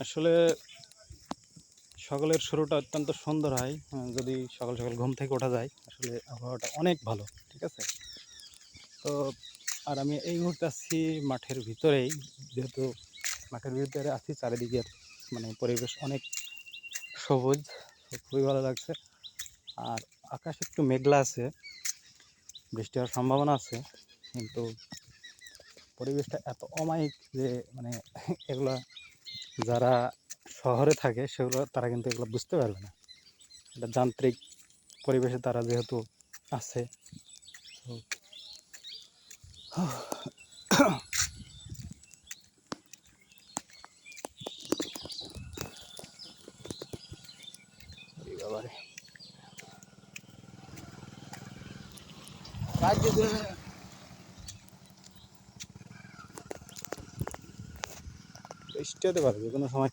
আসলে সকালের শুরুটা অত্যন্ত সুন্দর হয় যদি সকাল সকাল ঘুম থেকে ওঠা যায়। আসলে আবহাওয়াটা অনেক ভালো, ঠিক আছে? তো আর আমি এই মুহূর্তে আছি মাঠের ভিতরেই। যেহেতু মাঠের ভিতরে আছি, চারিদিকের মানে পরিবেশ অনেক সবুজ, তো খুবই ভালো লাগছে। আর আকাশ একটু মেঘলা আছে, বৃষ্টি হওয়ার সম্ভাবনা আছে, কিন্তু পরিবেশটা এত অমায়িক যে মানে এগুলা যারা শহরে থাকে সেগুলো তারা কিন্তু এগুলো বুঝতে পারবে না। এটা যান্ত্রিক পরিবেশে তারা যেহেতু আছে। তো এই ব্যাপারে বৃষ্টি হতে পারে যে কোনো সময়।